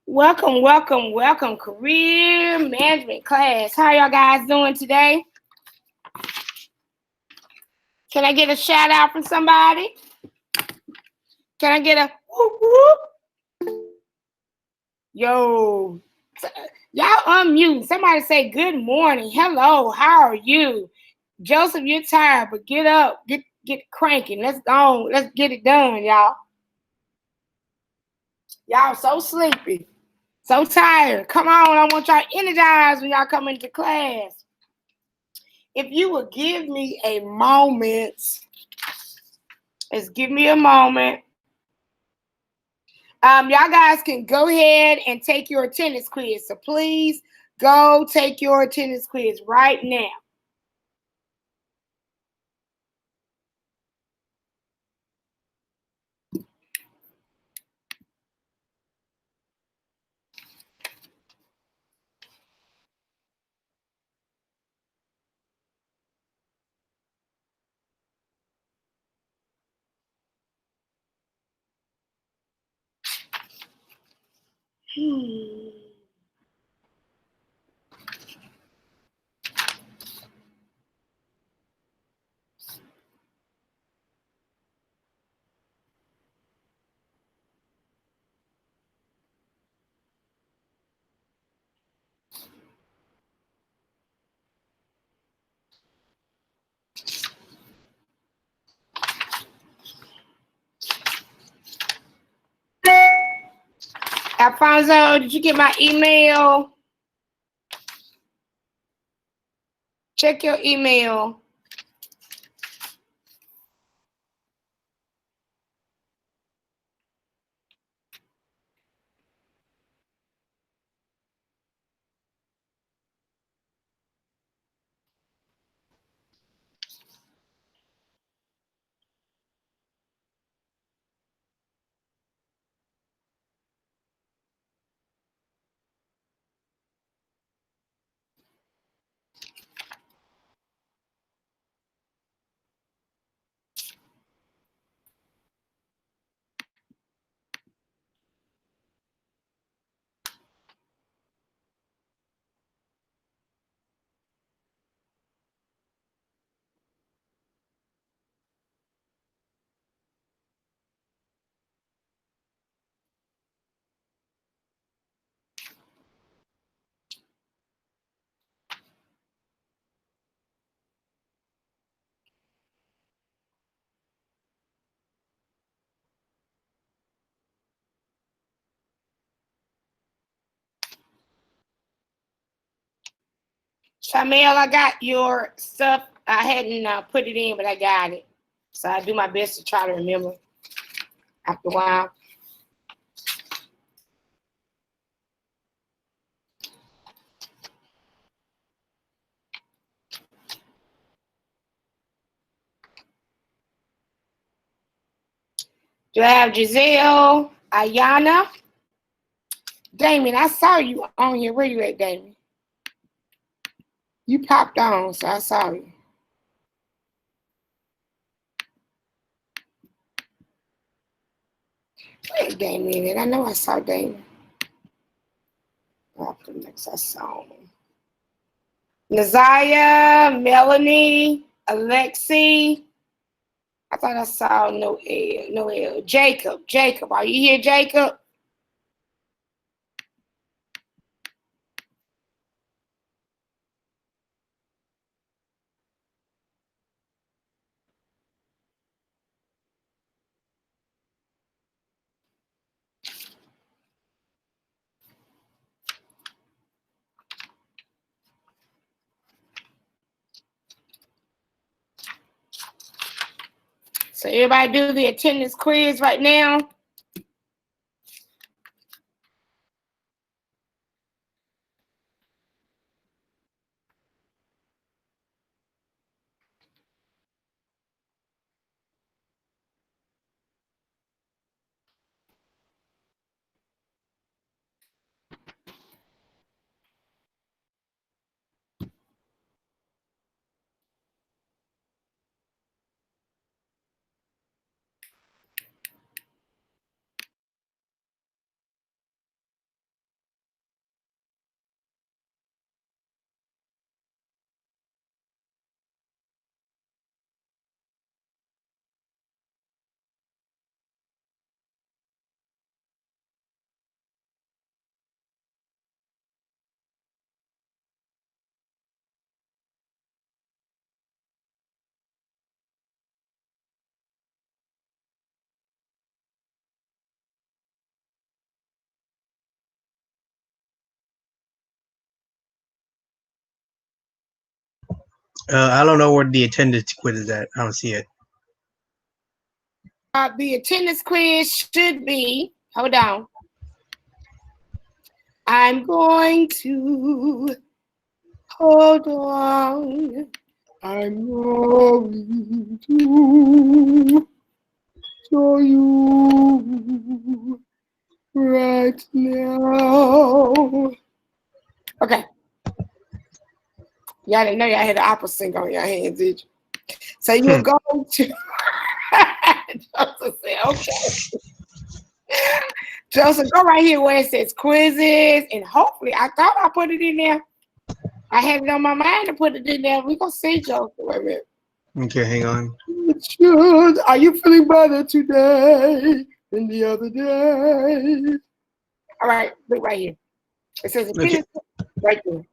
Welcome, welcome, welcome, career management class. How y'all guys doing today? Can I get a shout out from somebody? Can I get a whoop whoop? Yo, y'all unmute. Somebody say good morning. Hello, how are you? Joseph, you're tired, but get up, get cranking. Let's go. Let's get it done, y'all. Y'all so sleepy, so tired. Come on, I want y'all energized when y'all come into class. If you would give me a moment, let's give me a moment. Y'all guys can go ahead and take your attendance quiz. So please go take your attendance quiz right now. Alfonso, did you get my email? Check your email. Shamel, I got your stuff. I hadn't put it in, but I got it. So I do my best to try to remember after a while. Do I have Giselle, Ayana? Damien, I saw you on here. Where you at, Damien? You popped on, so I saw you. Wait, Damien, I know I saw Damien. After next, I saw him. Naziah, Melanie, Alexi. I thought I saw Noel. Jacob, are you here, Jacob? So everybody do the attendance quiz right now. I don't know where the attendance quiz is at. I don't see it. The attendance quiz should be, hold on. I'm going to, hold on. I'm going to show you right now. Okay. Y'all didn't know y'all had an opera sink on your hands, did you? So you'll go to Joseph said, okay. Joseph, go right here where it says quizzes, and hopefully, I thought I put it in there. I had it on my mind to put it in there. We're gonna see, Joseph. Wait a minute. Okay, hang on. Are you feeling better today than the other day? All right, look right here. It says Okay. right there.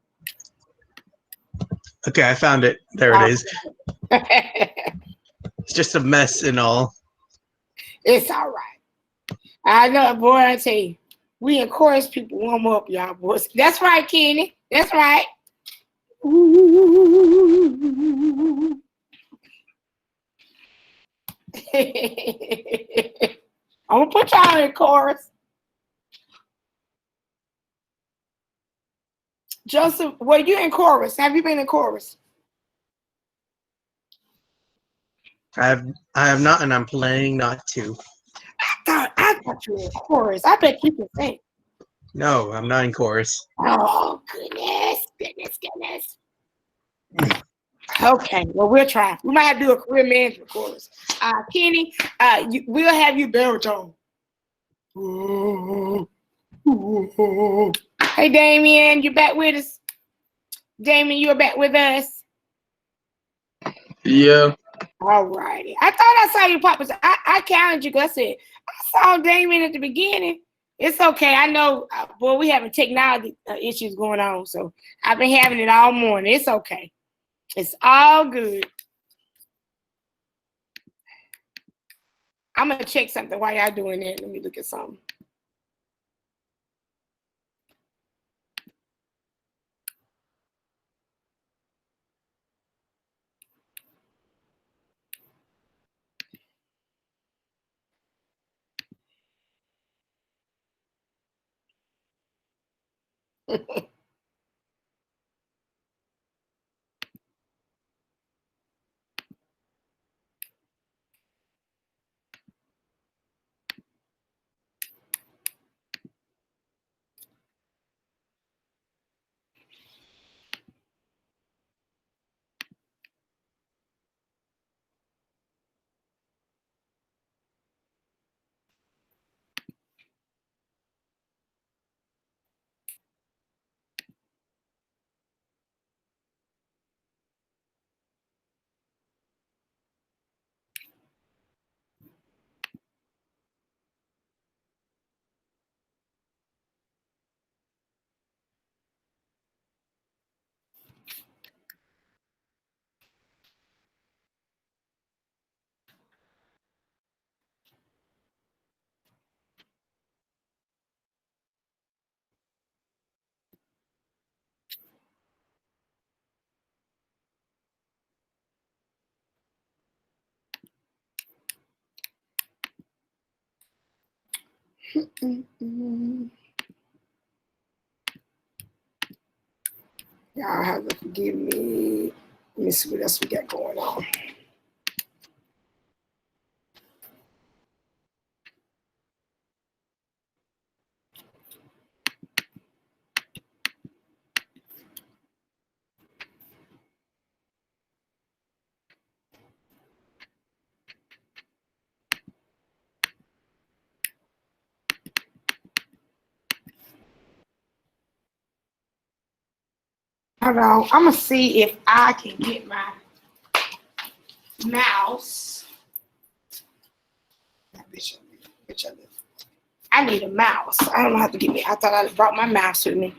Okay, I found it. There it is. It's just a mess and all. It's all right. I know, boy. I tell you, we encourage people to warm up, y'all boys. That's right, Kenny. That's right. Ooh. I'm gonna put y'all in chorus. Joseph, were you in chorus? Have you been in chorus? I have not, and I'm planning not to. I thought you were in chorus. I bet you can sing. No, I'm not in chorus. Oh, goodness. Okay, well, we'll try. We might have to do a career management course. Kenny, we'll have you baritone. Hey, Damien, you back with us? Damien, you're back with us? Yeah. All righty. I thought I saw you pop. I counted you because I said, I saw Damien at the beginning. It's okay. I know, boy, we having technology issues going on, so I've been having it all morning. It's okay. It's all good. I'm going to check something while y'all doing that. Let me look at something. Y'all have to forgive me. Let me see what else we got going on. Hold on. I'm going to see if I can get my mouse. I need a mouse. I don't know how to get me. I thought I brought my mouse with me.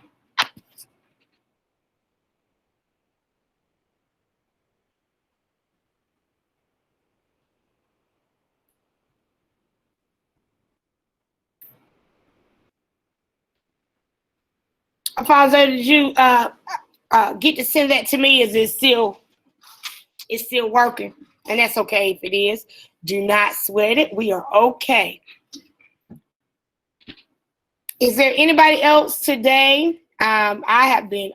Alfonso, did you get to send that to me? Is it still it's still working. And that's okay if it is. Do not sweat it. We are okay. Is there anybody else today? I have been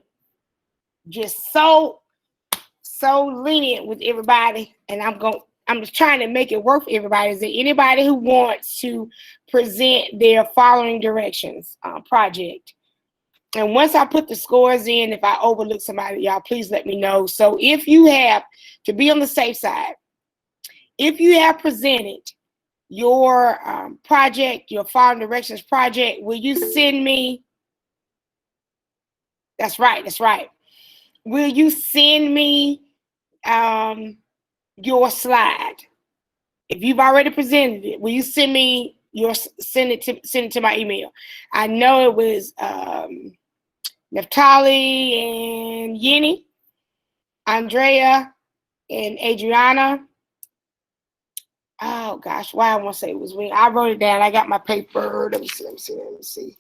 just so lenient with everybody, and I'm just trying to make it work for everybody. Is there anybody who wants to present their following directions project? And once I put the scores in, if I overlook somebody, y'all please let me know. So if you have, to be on the safe side, if you have presented your project, your following directions project, will you send me? That's right. Will you send me your slide? If you've already presented it, will you send it to my email? I know it was Naftali and Yenny, Andrea and Adriana. Oh gosh, why I want to say it was me. I wrote it down. I got my paper. Let me see.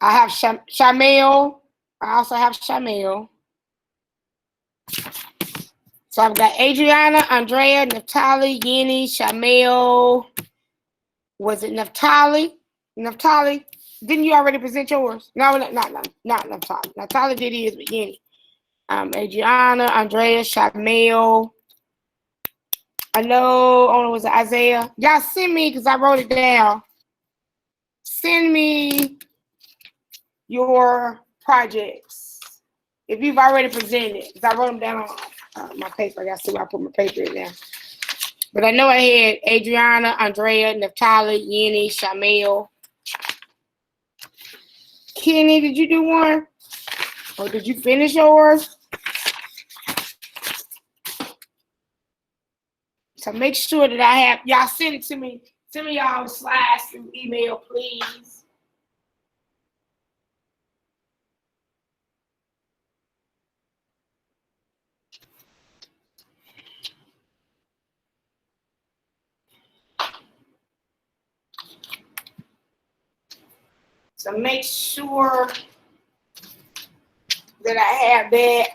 I have Shamil. I also have Shamil. So I've got Adriana, Andrea, Naftali, Yenny, Shamil. Was it Naftali? Naftali, didn't you already present yours? No, not Naftali. Naftali did his, but Yenny. Adriana, Andrea, Shamil. I know it was Isaiah. Y'all send me, because I wrote it down. Send me your projects if you've already presented, because I wrote them down on my paper. I got to see where I put my paper in there. But I know I had Adriana, Andrea, Naftali, Yenny, Shamil. Kenny, did you do one? Or did you finish yours? So make sure that I have, y'all send it to me. Send me y'all slides through email, please. So make sure that I have that.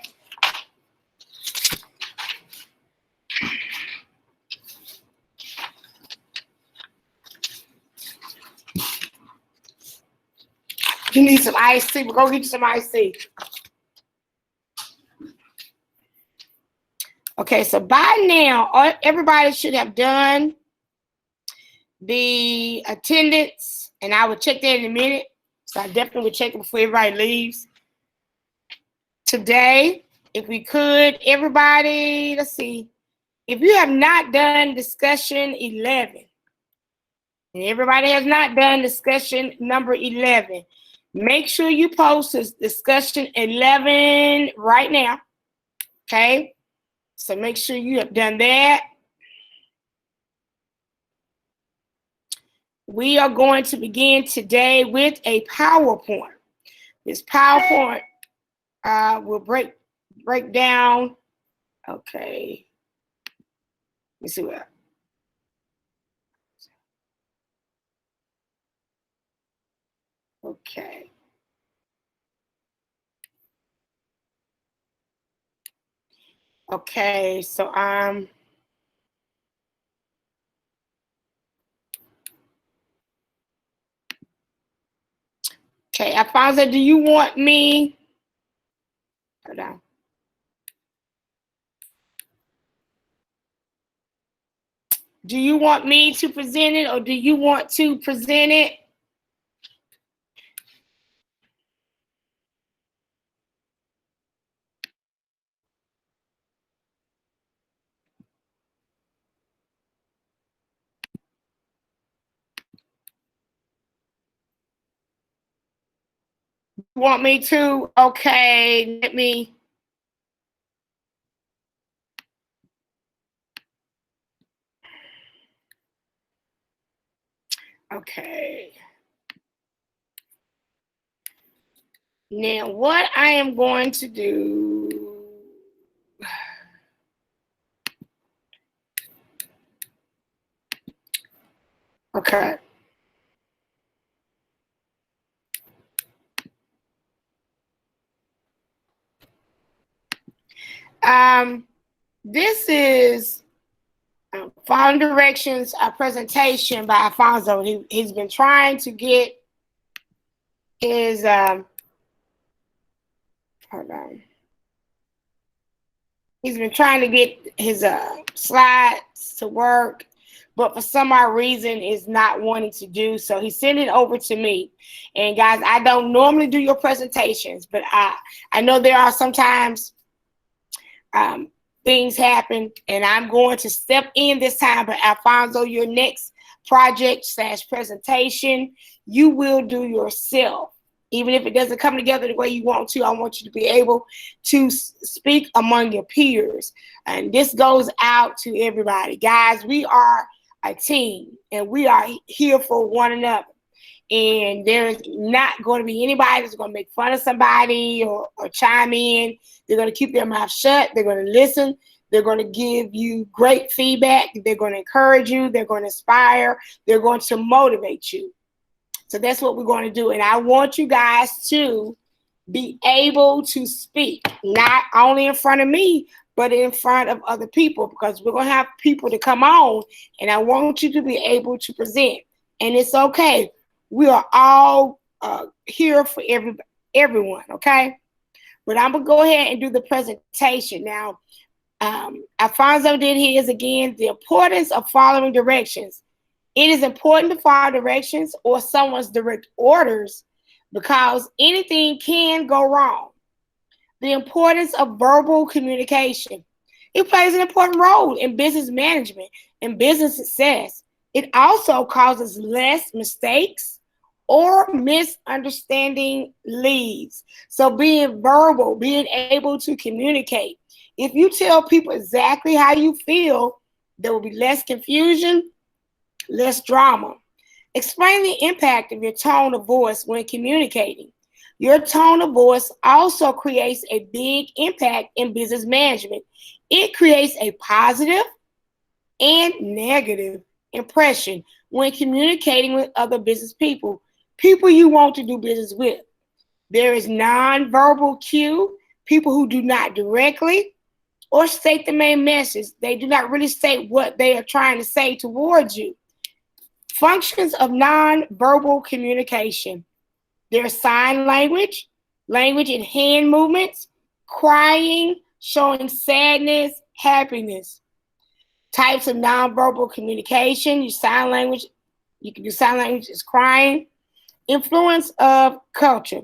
You need some iced tea. We'll go get you some iced tea. Okay, so by now, everybody should have done the attendance, and I will check that in a minute. So I definitely would check it before everybody leaves. Today, if we could, everybody, let's see. If you have not done discussion 11, and everybody has not done discussion number 11, make sure you post this discussion 11 right now, okay? So make sure you have done that. We are going to begin today with a PowerPoint. This PowerPoint will break down. Okay. Let me see what. Okay. Okay, so okay, Alfonso, do you want me? Hold on. Do you want me to present it, or do you want to present it? Want me to? Okay, let me. Okay. Now, what I am going to do. Okay. This is Following Directions, a presentation by Alfonso. He's been trying to get his, hold on. He's been trying to get his slides to work, but for some odd reason is not wanting to do so. He sent it over to me. And guys, I don't normally do your presentations, but I know there are sometimes things happen, and I'm going to step in this time. But Alfonso, your next project / presentation, you will do yourself. Even if it doesn't come together the way you want to, I want you to be able to speak among your peers. And this goes out to everybody. Guys, we are a team, and we are here for one another. And there's not going to be anybody that's going to make fun of somebody or chime in. They're going to keep their mouth shut. They're going to listen. They're going to give you great feedback. They're going to encourage you. They're going to inspire. They're going to motivate you. So that's what we're going to do. And I want you guys to be able to speak, not only in front of me, but in front of other people, because we're going to have people to come on, and I want you to be able to present. And it's okay. We are all here for everyone, okay? But I'm going to go ahead and do the presentation. Now, Alfonso did his again, the importance of following directions. It is important to follow directions or someone's direct orders because anything can go wrong. The importance of verbal communication. It plays an important role in business management and business success. It also causes less mistakes or misunderstanding leads. So being verbal, being able to communicate. If you tell people exactly how you feel, there will be less confusion, less drama. Explain the impact of your tone of voice when communicating. Your tone of voice also creates a big impact in business management. It creates a positive and negative impression when communicating with other business people you want to do business with. There is nonverbal cue, people who do not directly or state the main message. They do not really state what they are trying to say towards you. Functions of nonverbal communication. There's sign language, language in hand movements, crying, showing sadness, happiness. Types of nonverbal communication, you can do sign language as crying. Influence of culture.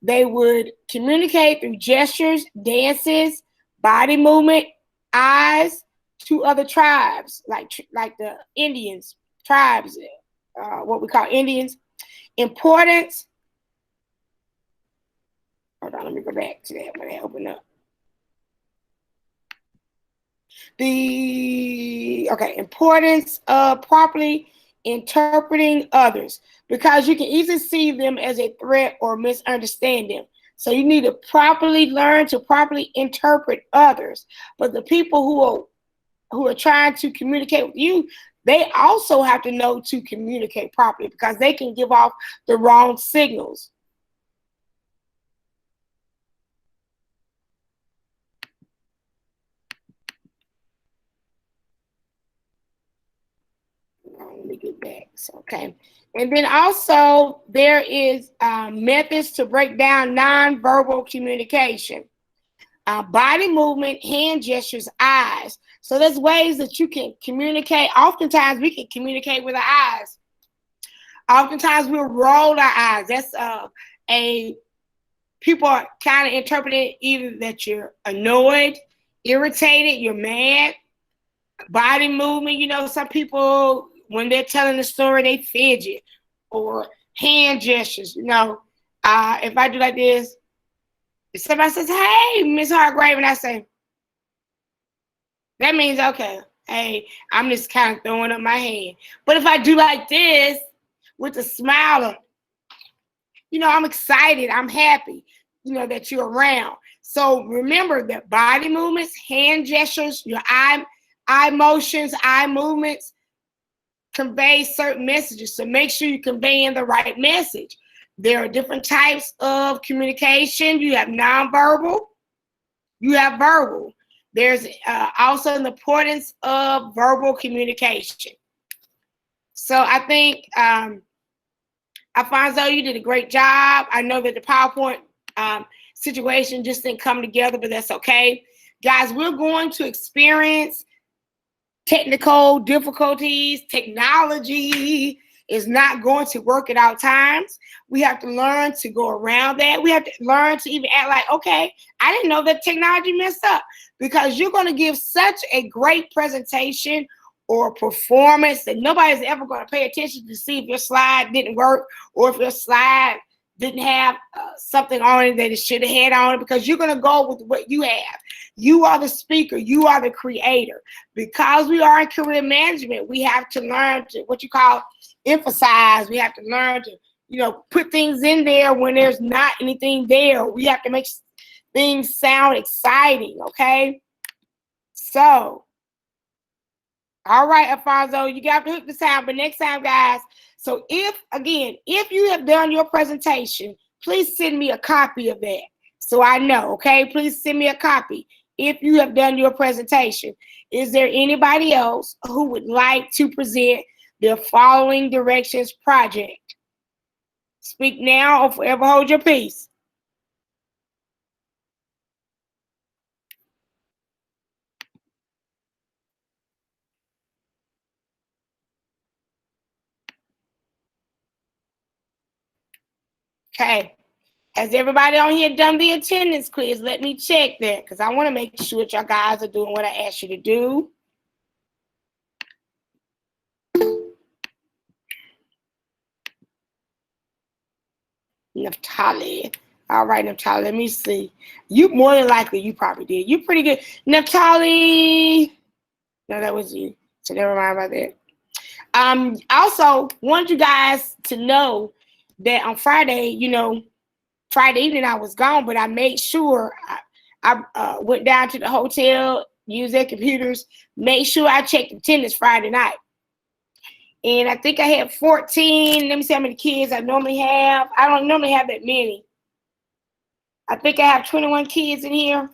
They would communicate through gestures, dances, body movement, eyes to other tribes, like the Indians, tribes, what we call Indians. Importance. Hold on, let me go back to that when I open up. Importance of properly interpreting others, because you can easily see them as a threat or misunderstand them. So you need to properly learn to properly interpret others. But the people who are trying to communicate with you, they also have to know to communicate properly, because they can give off the wrong signals. Let me get back. Okay. And then also there is methods to break down nonverbal communication. Body movement, hand gestures, eyes. So there's ways that you can communicate. Oftentimes we can communicate with our eyes. Oftentimes we'll roll our eyes. That's people are kind of interpreting either that you're annoyed, irritated, you're mad. Body movement, some people, when they're telling the story, they fidget. Or hand gestures, if I do like this, if somebody says, "Hey, Miss Hargrave," and I say, that means, okay, hey, I'm just kind of throwing up my hand. But if I do like this with a smile, I'm excited, I'm happy, that you're around. So remember that body movements, hand gestures, your eye motions, eye movements convey certain messages. So make sure you're conveying the right message. There are different types of communication. You have nonverbal, you have verbal. There's also the importance of verbal communication. So I think, Alfonso, you did a great job. I know that the PowerPoint situation just didn't come together, but that's okay. Guys, we're going to experience technical difficulties. Technology is not going to work at all times. We have to learn to go around that. We have to learn to even act like, okay, I didn't know that technology messed up, because you're going to give such a great presentation or performance that nobody's ever going to pay attention to see if your slide didn't work or if your slide didn't have something on it that it should have had on it, because you're going to go with what you have. You are the speaker. You are the creator. Because we are in career management, we have to learn to, what you call, emphasize. We have to learn to, put things in there when there's not anything there. We have to make things sound exciting, okay? So, all right, Alfonso, you got to hook the sound, but next time, guys. So if you have done your presentation, please send me a copy of that so I know, okay? Please send me a copy if you have done your presentation. Is there anybody else who would like to present the following directions project? Speak now or forever hold your peace. Okay. Has everybody on here done the attendance quiz? Let me check that, because I want to make sure that y'all guys are doing what I asked you to do. Naftali. All right, Naftali, let me see. You more than likely, you probably did. You pretty good. Naftali. No, that was you. So never mind about that. Also wanted you guys to know that on Friday, Friday evening I was gone, but I made sure I went down to the hotel, used their computers, made sure I checked attendance Friday night. And I think I had 14. Let me see how many kids I normally have. I don't normally have that many. I think I have 21 kids in here.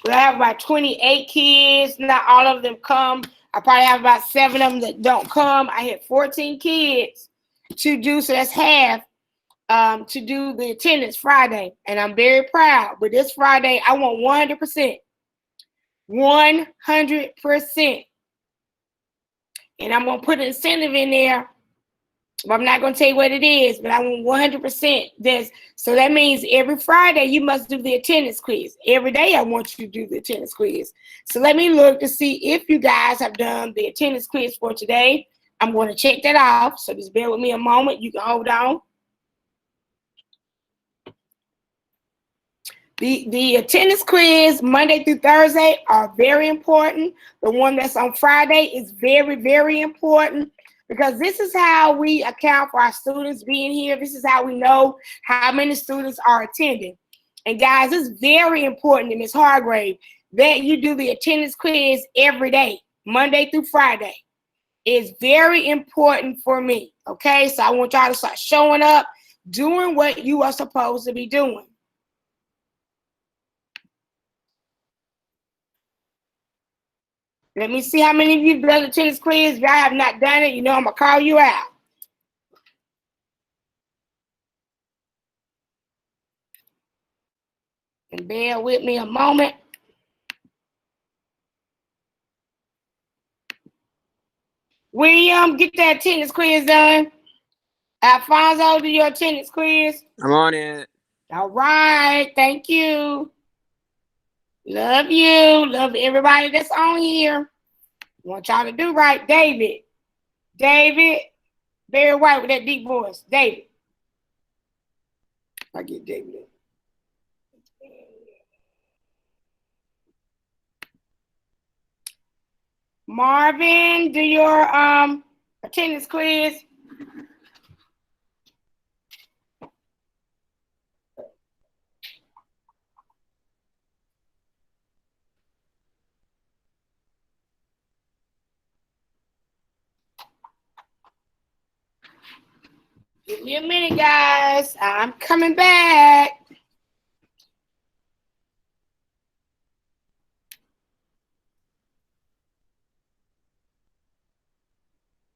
I have about 28 kids. Not all of them come. I probably have about 7 of them that don't come. I had 14 kids to do, so that's half, to do the attendance Friday. And I'm very proud. But this Friday, I want 100%. 100%. And I'm going to put an incentive in there. But I'm not going to tell you what it is, but I want 100%. So that means every Friday you must do the attendance quiz. Every day I want you to do the attendance quiz. So let me look to see if you guys have done the attendance quiz for today. I'm going to check that off. So just bear with me a moment. You can hold on. The attendance quiz Monday through Thursday are very important. The one that's on Friday is very, very important, because this is how we account for our students being here. This is how we know how many students are attending. And guys, it's very important, Ms. Hargrave, that you do the attendance quiz every day, Monday through Friday. It's very important for me, okay? So I want y'all to start showing up, doing what you are supposed to be doing. Let me see how many of you have done the attendance quiz. If y'all have not done it, I'm going to call you out. And bear with me a moment. William, get that attendance quiz done. Alfonso, do your attendance quiz. I'm on it. All right. Thank you. Love you. Love everybody that's on here. Want y'all to do right. David. Very white with that deep voice. David. I get David. Marvin, do your attendance quiz. Give me a minute, guys. I'm coming back.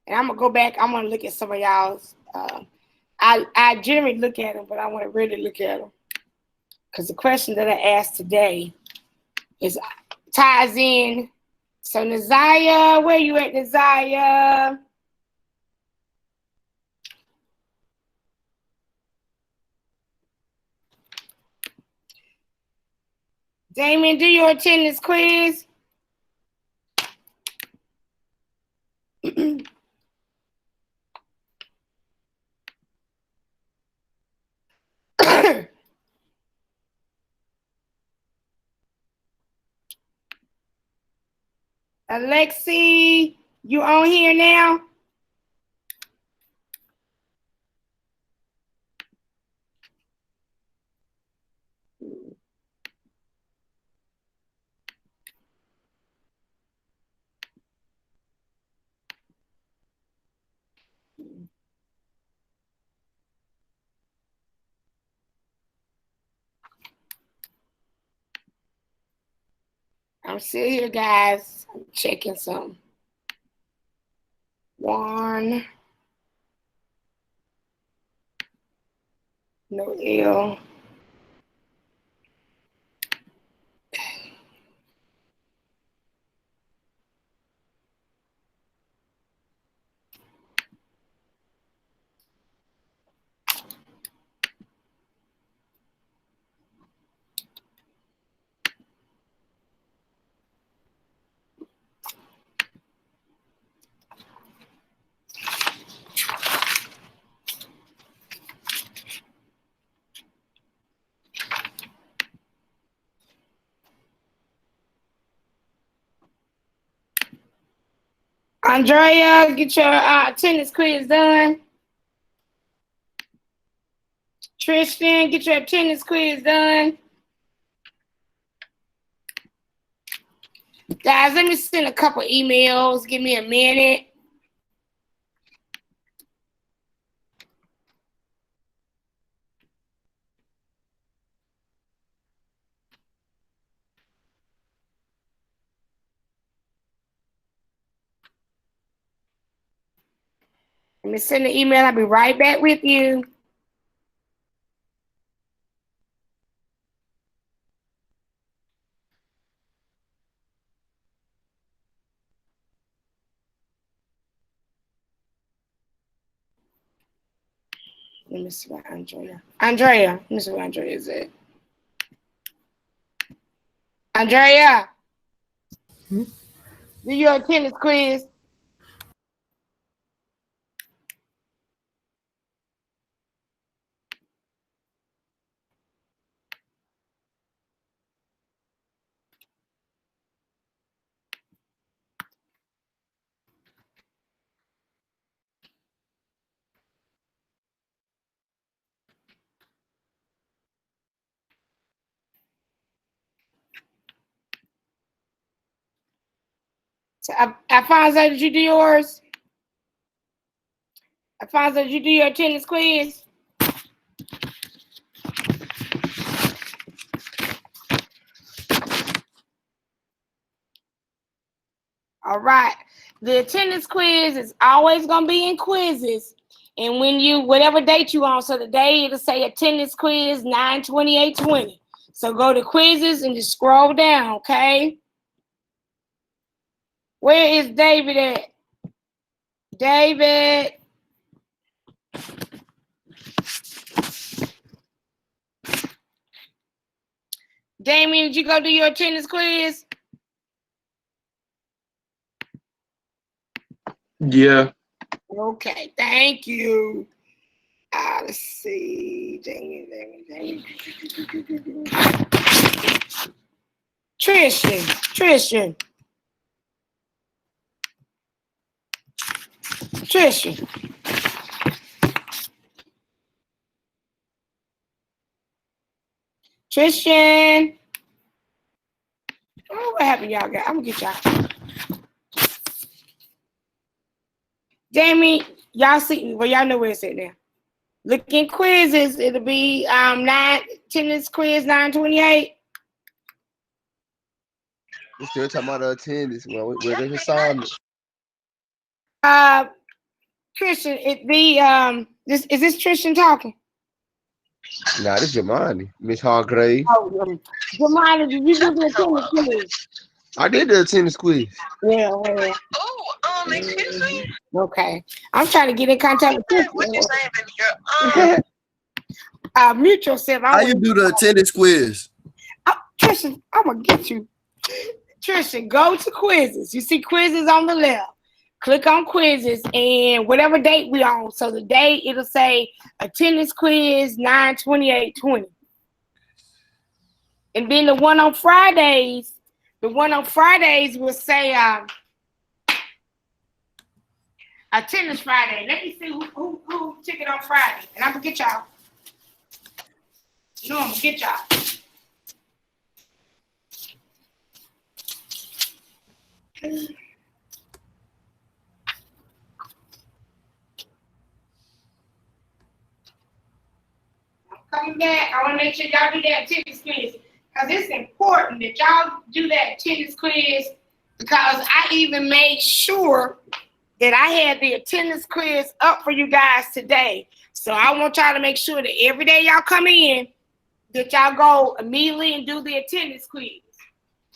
And I'm gonna go back. I'm gonna look at some of y'all's. I generally look at them, but I want to really look at them because the question that I asked today is ties in. So Naziah, where you at, Naziah? Damien, do your attendance quiz. Alexi, you on here now? I'm still here, guys. I'm checking some. One. No L. Andrea, get your attendance quiz done. Tristan, get your attendance quiz done. Guys, let me send a couple emails. Give me a minute. Let me send an email. I'll be right back with you. Let me see what Andrea. Let me see what Andrea is at. Andrea, do your attendance quiz. So, Alfonso, did you do yours? Alfonso, did you do your attendance quiz? All right. The attendance quiz is always going to be in quizzes. And when you, whatever date you on, so the day it'll say attendance quiz 9/28/20. So go to quizzes and just scroll down, okay? Where is David at? David. Damien, did you go do your attendance quiz? Yeah. Okay, thank you. Let's see. Damien. Tristan. Tristan. Oh, what happened, y'all? I'm gonna get y'all. Damien, y'all see? Well, y'all know where it's at now. Look in quizzes. It'll be attendance quiz 928. We still talking about the attendance. Well, where the assignment? Tristan, is this Tristan talking? Nah, this is Jamani, Miss Hargrave. Oh, Jamani, did you do the attendance quiz? I did the attendance quiz. Yeah. Excuse me. Okay. I'm trying to get in contact with Tristan. What you saying, Mute yourself. How you do the attendance quiz? Tristan, I'm gonna get you. Tristan, go to quizzes. You see quizzes on the left. Click on quizzes and whatever date we on. So the date it'll say attendance quiz 9/28/20. And then the one on Fridays will say attendance Friday. Let me see who took it on Friday. And I'm gonna get y'all. No, I'm gonna get y'all. Coming back, I want to make sure y'all do that attendance quiz because it's important that y'all do that attendance quiz because I even made sure that I had the attendance quiz up for you guys today. So I want y'all to make sure that every day y'all come in, that y'all go immediately and do the attendance quiz.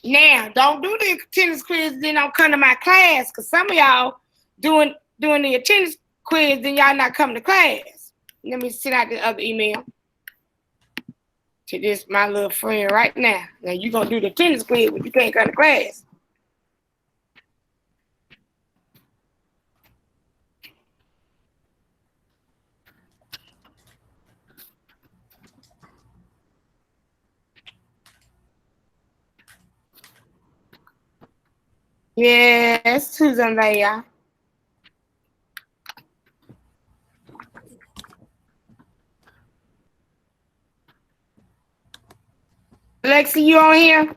Now, don't do the attendance quiz, then don't come to my class because some of y'all doing the attendance quiz, then y'all not coming to class. Let me send out the other email to this my little friend right now. Now you gonna do the attendance quiz, but you can't come to class. Yes, Susan Leia. Lexi, you on here?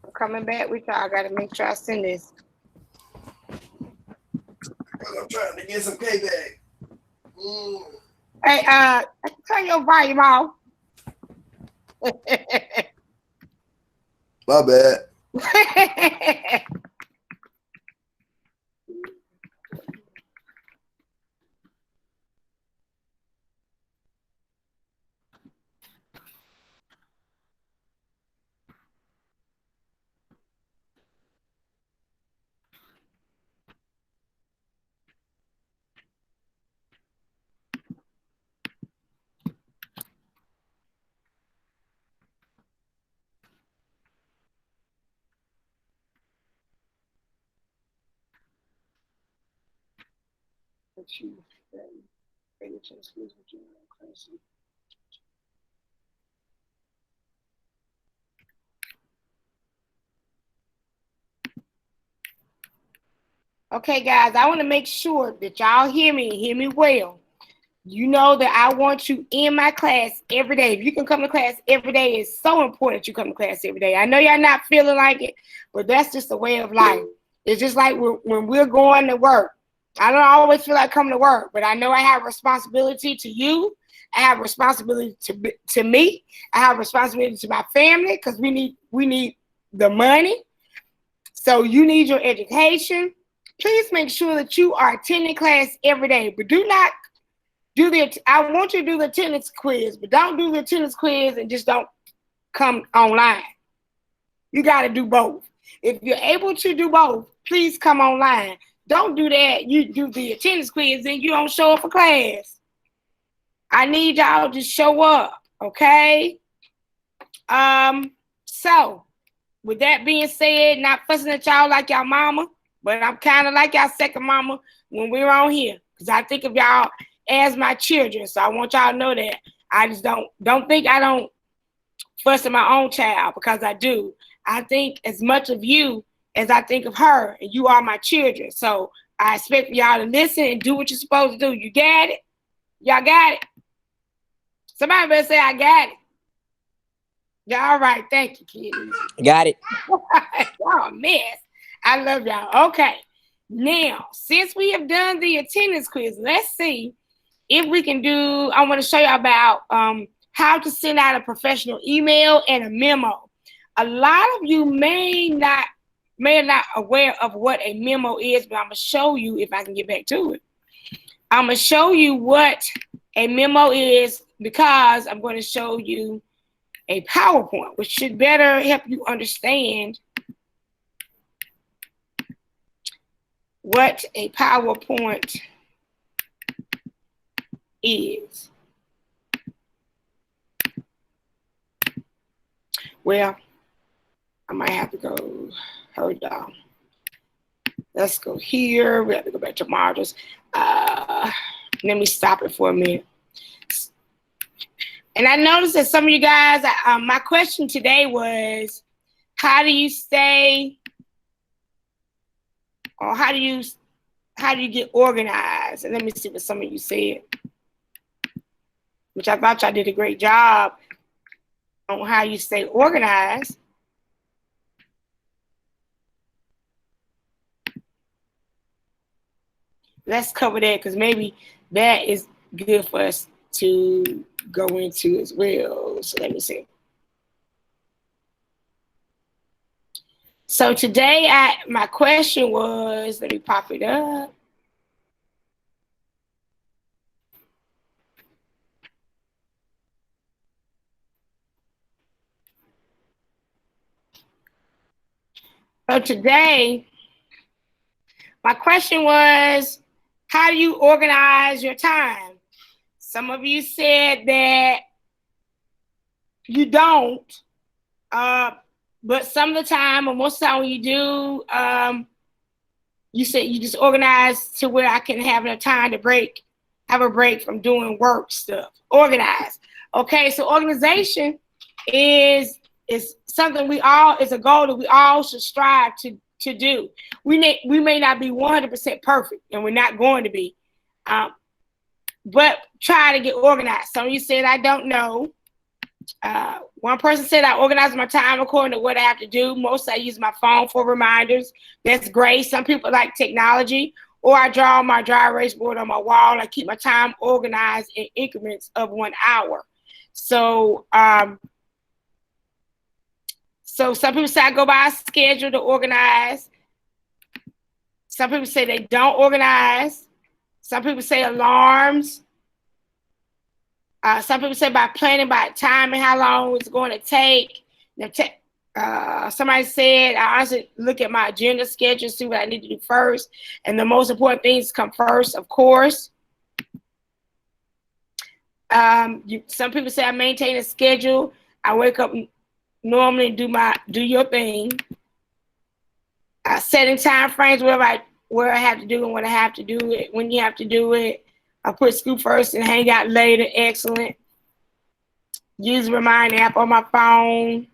I'm coming back with y'all. I gotta make sure I send this. I'm trying to get some payback. Hey, turn your volume off. My bad. Okay, guys, I want to make sure that y'all hear me well. You know that I want you in my class every day. If you can come to class every day, it's so important you come to class every day. I know y'all not feeling like it, but that's just a way of life. It's just like when we're going to work. I don't always feel like coming to work, but I know I have responsibility to you. I have responsibility to me. I have responsibility to my family because we need the money. So you need your education. Please make sure that you are attending class every day, but do not I want you to do the attendance quiz, but don't do the attendance quiz and just don't come online. You got to do both. If you're able to do both, please come online. Don't do that. You do the attendance quiz and you don't show up for class. I need y'all to show up, okay? So with that being said, not fussing at y'all like y'all mama, but I'm kind of like y'all second mama when we're on here because I think of y'all as my children. So I want y'all to know that I just don't think I don't fuss at my own child, because I do. I think as much of you as I think of her, and you are my children. So I expect y'all to listen and do what you're supposed to do. You got it? Y'all got it? Somebody better say I got it. Yeah, all right, thank you, kids. Got it. Y'all a mess. I love y'all. Okay. Now, since we have done the attendance quiz, let's see if we can do, I want to show you about how to send out a professional email and a memo. A lot of you may not aware of what a memo is, but I'm going to show you if I can get back to it. I'm going to show you what a memo is, because I'm going to show you a PowerPoint, which should better help you understand what a PowerPoint is. Well, I might have to go, hold on. Let's go here. We have to go back to modules. Let me stop it for a minute. And I noticed that some of you guys, my question today was, how do you stay, or how do you get organized? And let me see what some of you said, which I thought y'all did a great job on how you stay organized. Let's cover that, because maybe that is good for us to go into as well. So let me see. So today, my question was, let me pop it up. So today, my question was, how do you organize your time? Some of you said that you don't, but some of the time, or most of the time when you do, you said you just organize to where I can have enough time to have a break from doing work stuff. Organize. Okay, so organization is something it's a goal that we all should strive to do. We may not be 100% perfect, and we're not going to be, but try to get organized. Some of you said, I don't know. One person said, I organize my time according to what I have to do. Most I use my phone for reminders. That's great. Some people like technology, or I draw my dry erase board on my wall. I keep my time organized in increments of 1 hour. So, so some people say I go by a schedule to organize. Some people say they don't organize. Some people say alarms. Some people say by planning by time and how long it's going to take. Somebody said I honestly look at my agenda schedule, see what I need to do first. And the most important things come first, of course. Some people say I maintain a schedule. I wake up normally do your thing. Setting time frames where I have to do and when I have to do it, when you have to do it. I put school first and hang out later. Excellent. Use the reminder app on my phone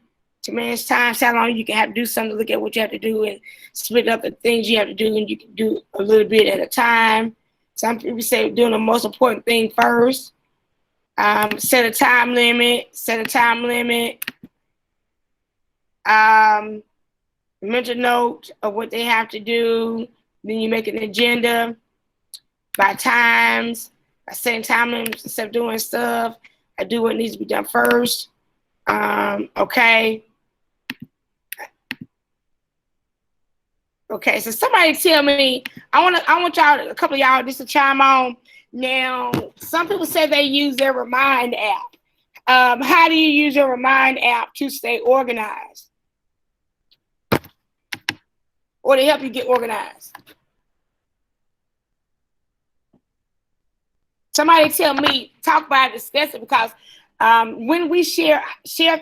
to manage time. So how long you can have to do something, look at what you have to do and split up the things you have to do, and you can do a little bit at a time. Some people say doing the most important thing first. Set a time limit. Mental note of what they have to do. Then you make an agenda by times. I set time limits instead of doing stuff. I do what needs to be done first. Okay. Okay, so somebody tell me, I want y'all, a couple of y'all just to chime on. Now, some people say they use their Remind app. How do you use your Remind app to stay organized? Or to help you get organized? Somebody tell me, talk about it, discuss it, because when we share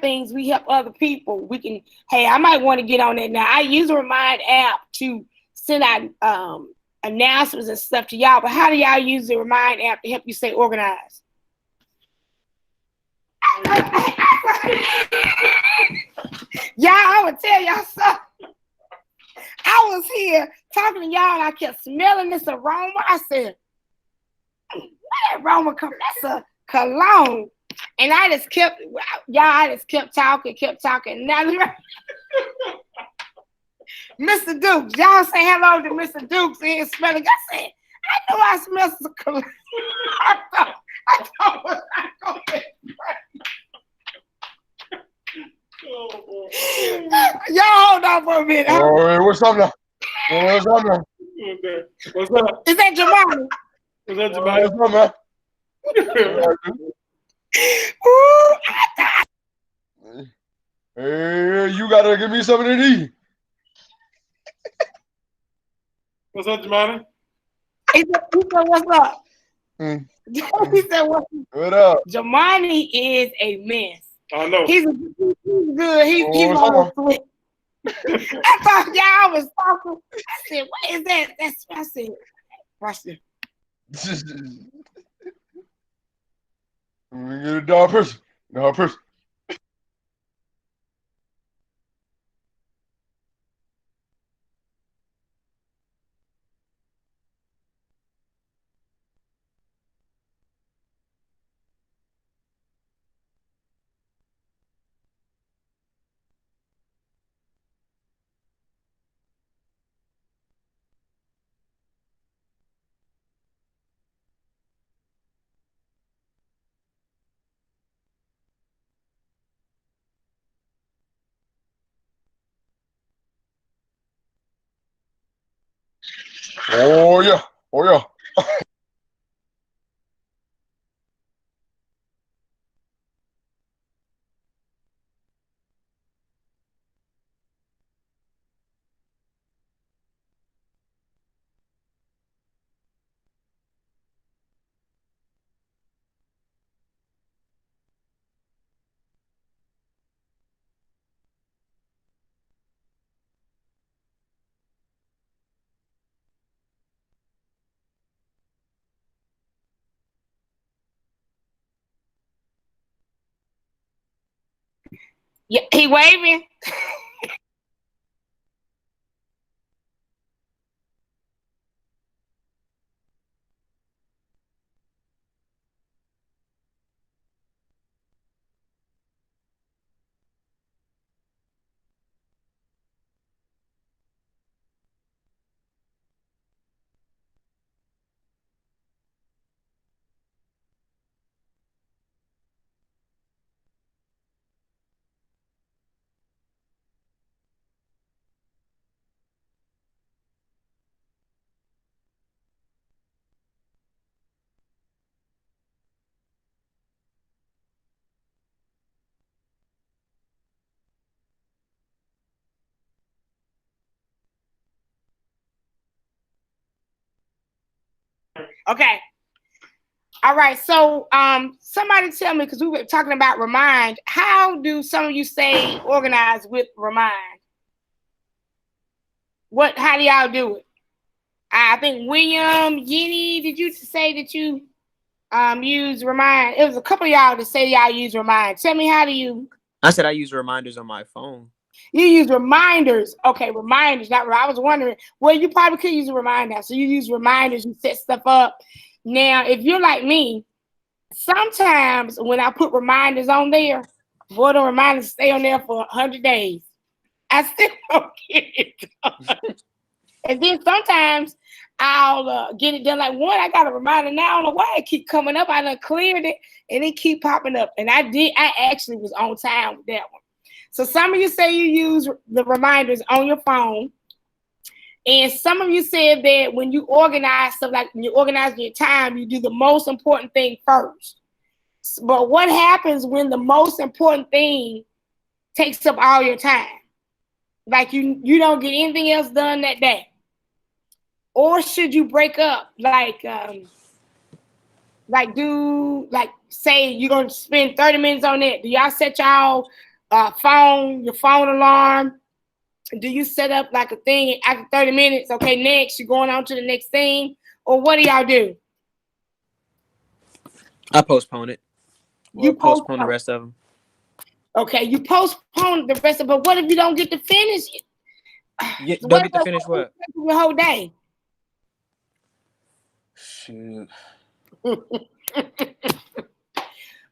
things, we help other people. We can, hey, I might want to get on that now. I use a Remind app to send out announcements and stuff to y'all, but how do y'all use the Remind app to help you stay organized? tell y'all something. I was here talking to y'all and I kept smelling this aroma. I said, where that aroma come? That's a cologne. And I just kept talking. Now, Mr. Dukes, y'all say hello to Mr. Dukes and smelling. I said, I know I smell some cologne. I thought was not going Y'all hold on for a minute. Oh, hey, what's up now? What's up now? What's up? Is that Jamani? What's up, Jamani? What's up, man? Ooh, I thought. Hey, you gotta give me something to eat. What's up, Jamani? He said, what's up? He said, What up? Jamani is a mess. I know. He's good. He's what's almost slick. I thought y'all was talking. I said, what is that? I said, watch this. Let me get a dog person. Dog person. Oh yeah. Oh yeah. Yeah, he waving. Okay. All right. So somebody tell me, because we were talking about remind, how do some of you say organize with remind? How do y'all do it? I think William, Jenny, did you say that you use remind? It was a couple of y'all that say y'all use remind. Tell me, how do you? I said I use reminders on my phone. You use reminders. Okay, reminders. Not. I was wondering. Well, you probably could use a reminder. So you use reminders. You set stuff up. Now, if you're like me, sometimes when I put reminders on there, boy, the reminders stay on there for 100 days. I still don't get it done. And then sometimes I'll get it done. Like one, I got a reminder now. I don't know why it keep coming up. I done cleared it and it keep popping up. And I actually was on time with that one. So some of you say you use the reminders on your phone. And some of you said that when you organize stuff, like when you organize your time, you do the most important thing first. But what happens when the most important thing takes up all your time? Like you don't get anything else done that day. Or should you break up? Like say you're gonna spend 30 minutes on it. Do y'all set your phone alarm? Do you set up like a thing after 30 minutes? Okay, next, you're going on to the next thing. Or what do y'all do? I postpone it. Or You postpone the rest of them. Okay, you postpone the rest of it, but what if you don't get to finish it? Don't get to finish what? The whole day. Shoot.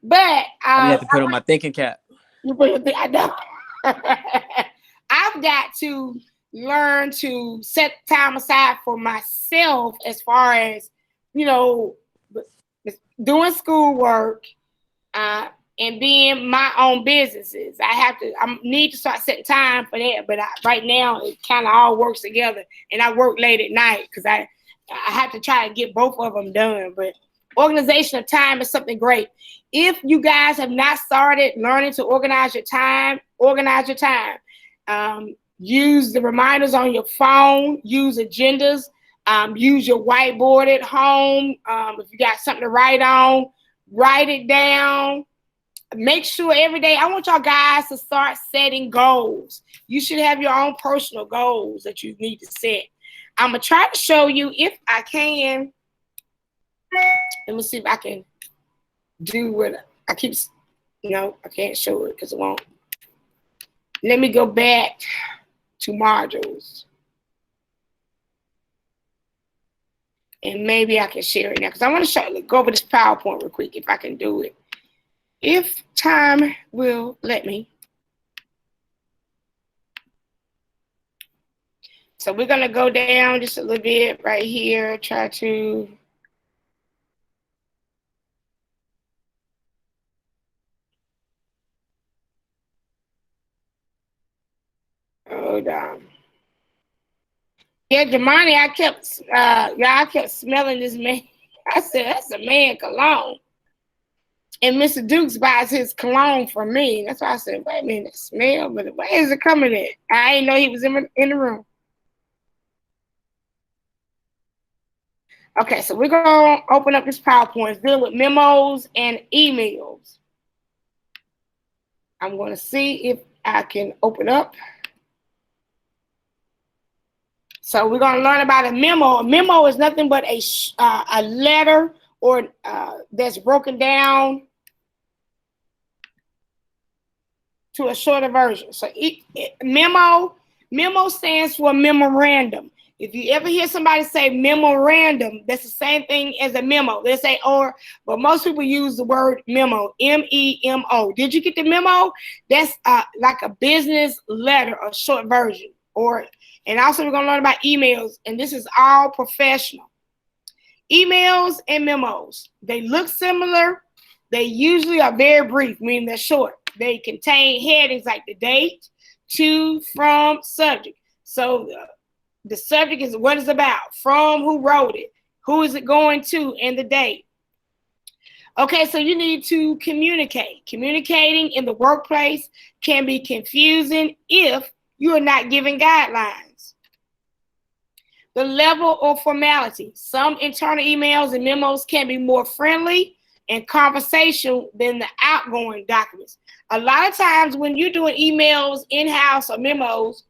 But I have to put on my thinking cap. you put your I know. I've got to learn to set time aside for myself as far as, you know, doing schoolwork and being my own businesses. I need to start setting time for that. But right now, it kind of all works together. And I work late at night because I have to try to get both of them done. But organization of time is something great. If you guys have not started learning to organize your time, organize your time. Use the reminders on your phone. Use agendas. Use your whiteboard at home. If you got something to write on, write it down. Make sure every day, I want y'all guys to start setting goals. You should have your own personal goals that you need to set. I'm going to try to show you if I can. Let me see if I can do what I keep. No, I can't show it because it won't. Let me go back to modules. And maybe I can share it now because I want to go over this PowerPoint real quick if I can do it. If time will let me. So we're going to go down just a little bit right here. Try to. Hold on. Yeah, Jamani, I kept smelling this man. I said, that's a man cologne. And Mr. Dukes buys his cologne from me. That's why I said, wait a minute, that smell, but where is it coming in? I didn't know he was in the room. Okay, so we're going to open up this PowerPoint. It's dealing with memos and emails. I'm going to see if I can open up. So we're going to learn about a memo. A memo is nothing but a letter or that's broken down to a shorter version. So memo stands for memorandum. If you ever hear somebody say memorandum, that's the same thing as a memo. They say but most people use the word memo, M-E-M-O. Did you get the memo? That's like a business letter, a short version. And also we're going to learn about emails, and this is all professional. Emails and memos, they look similar. They usually are very brief, meaning they're short. They contain headings like the date, to, from, subject. So the subject is what it's about, from, who wrote it, who is it going to, and the date. Okay, so you need to communicate. Communicating in the workplace can be confusing if you are not given guidelines. The level of formality. Some internal emails and memos can be more friendly and conversational than the outgoing documents. A lot of times when you're doing emails in-house or memos,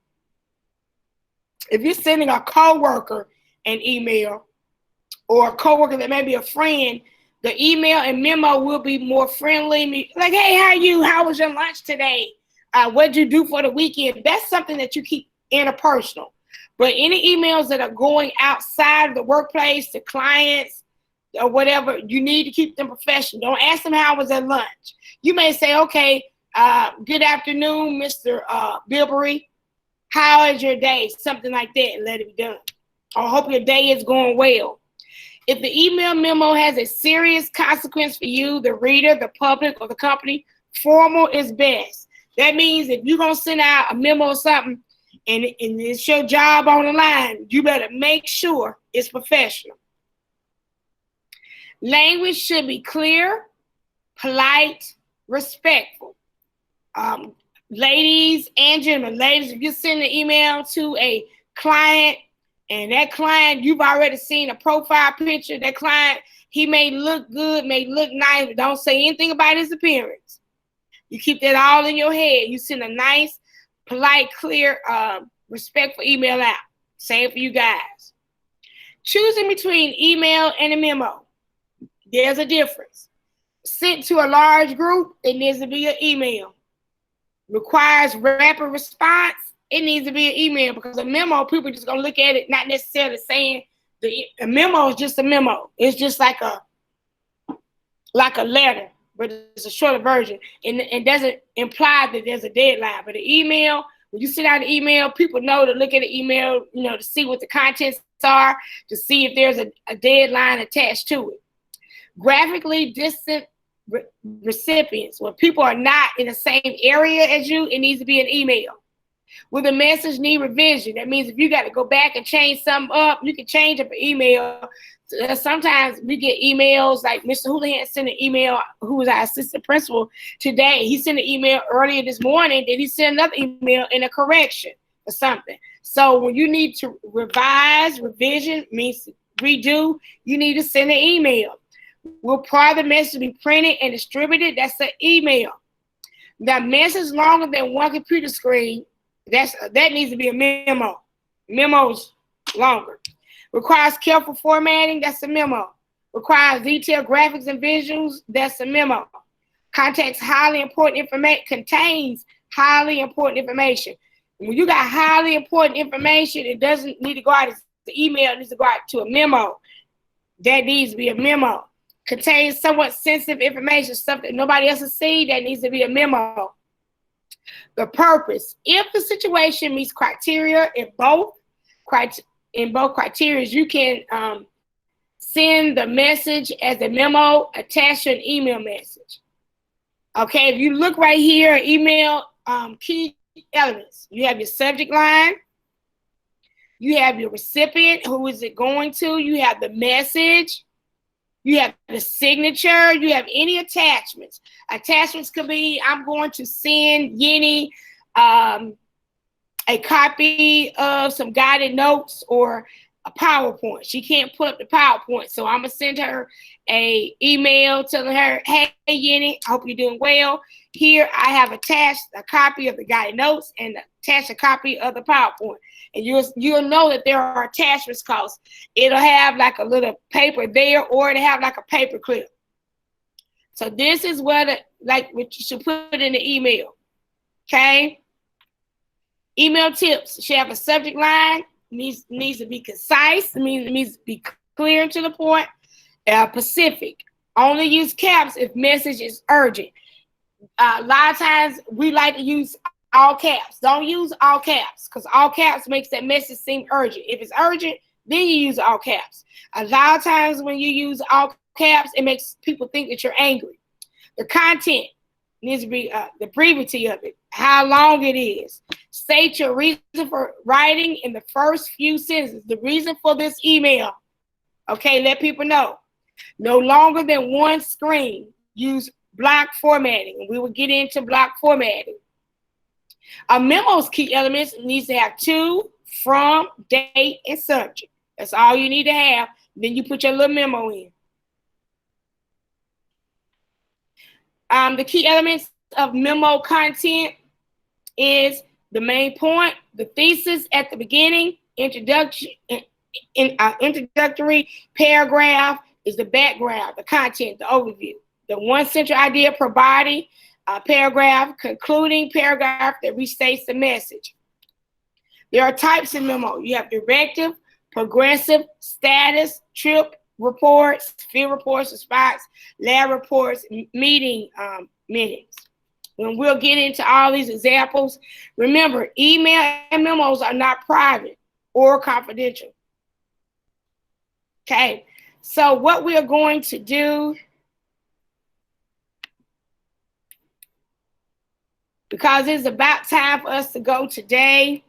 if you're sending a coworker an email or a coworker that may be a friend, the email and memo will be more friendly. Like, hey, how was your lunch today? What'd you do for the weekend? That's something that you keep interpersonal. But any emails that are going outside of the workplace to clients or whatever, you need to keep them professional. Don't ask them how was their lunch. You may say, okay, good afternoon, Mr. Bilberry. How is your day? Something like that, and let it be done. I hope your day is going well. If the email memo has a serious consequence for you, the reader, the public, or the company, formal is best. That means if you're going to send out a memo or something, and it's your job on the line, you better make sure it's professional. Language should be clear, polite, respectful. Ladies and gentlemen, if you send an email to a client and that client, you've already seen a profile picture, that client, he may look good, may look nice, but don't say anything about his appearance. You keep that all in your head. You send a nice, polite, clear, respectful email out. Same for you guys. Choosing between email and a memo. There's a difference. Sent to a large group, it needs to be an email. requires rapid response, it needs to be an email, because a memo, people just gonna look at it, not necessarily saying a memo is just a memo. It's just like a letter, but it's a shorter version, and doesn't imply that there's a deadline. But the email, when you send out an email, people know to look at the email, to see what the contents are, to see if there's a deadline attached to it. Graphically distant recipients, when people are not in the same area as you, it needs to be an email. Will the message need revision? That means if you got to go back and change something up, you can change up an email. Sometimes we get emails like Mr. Houlihan sent an email, who was our assistant principal today. He sent an email earlier this morning, then he sent another email in a correction or something. So when you need to revise, revision means redo, you need to send an email. Will part of the message be printed and distributed? That's an email. The message longer than one computer screen, that needs to be a memo. Memo's longer. Requires careful formatting, that's a memo. Requires detailed graphics and visuals, that's a memo. Contains highly important information, contains highly important information. When you got highly important information, it doesn't need to go out as the email, it needs to go out to a memo. That needs to be a memo. Contains somewhat sensitive information, stuff that nobody else has seen, that needs to be a memo. The purpose. If the situation meets criteria in both criteria, you can send the message as a memo attached to an email message. Okay, if you look right here, email key elements. You have your subject line. You have your recipient, who is it going to? You have the message. You have the signature. You have any attachments. Attachments could be, I'm going to send Yenny a copy of some guided notes or a PowerPoint. She can't put up the PowerPoint, so I'm going to send her a email telling her, hey, Yenny, I hope you're doing well. Here, I have attached a copy of the guided notes and attached a copy of the PowerPoint. And you'll know that there are attachments, because it'll have like a little paper there, or it'll have like a paper clip. So this is what you should put in the email. Okay? Email tips should have a subject line, needs to be concise, it needs to be clear and to the point, specific. Only use caps if message is urgent. A lot of times we like to use all caps. Don't use all caps, because all caps makes that message seem urgent. If it's urgent, then you use all caps. A lot of times when you use all caps, it makes people think that you're angry. The content needs to be the brevity of it, how long it is. State your reason for writing in the first few sentences. The reason for this email. Okay, let people know. No longer than one screen. Use block formatting. We will get into block formatting. A memo's key elements needs to have to, from, date, and subject. That's all you need to have. Then you put your little memo in. The key elements of memo content is the main point, the thesis at the beginning, introductory paragraph is the background, the content, the overview. The one central idea per body, paragraph, concluding paragraph that restates the message. There are types of memo. You have directive, progressive, status, trip reports, field reports, response, lab reports, meeting minutes. When we'll get into all these examples, remember, email and memos are not private or confidential. Okay, so what we are going to do, because it's about time for us to go today.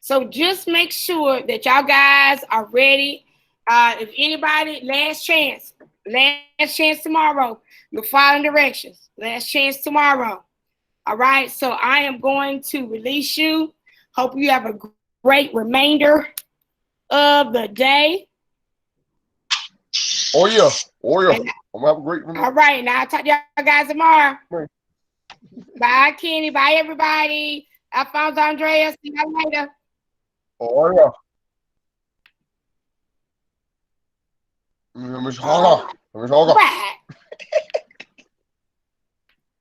So just make sure that y'all guys are ready. If anybody, last chance tomorrow. You're following directions. Last chance tomorrow. All right, so I am going to release you. Hope you have a great remainder of the day. Oh yeah. I'm gonna have a great remainder. All right, now I'll talk to y'all guys tomorrow. Right. Bye, Kenny. Bye, everybody. Alphonse Andreas. See you later. Oh yeah. Miss Hannah. Bye.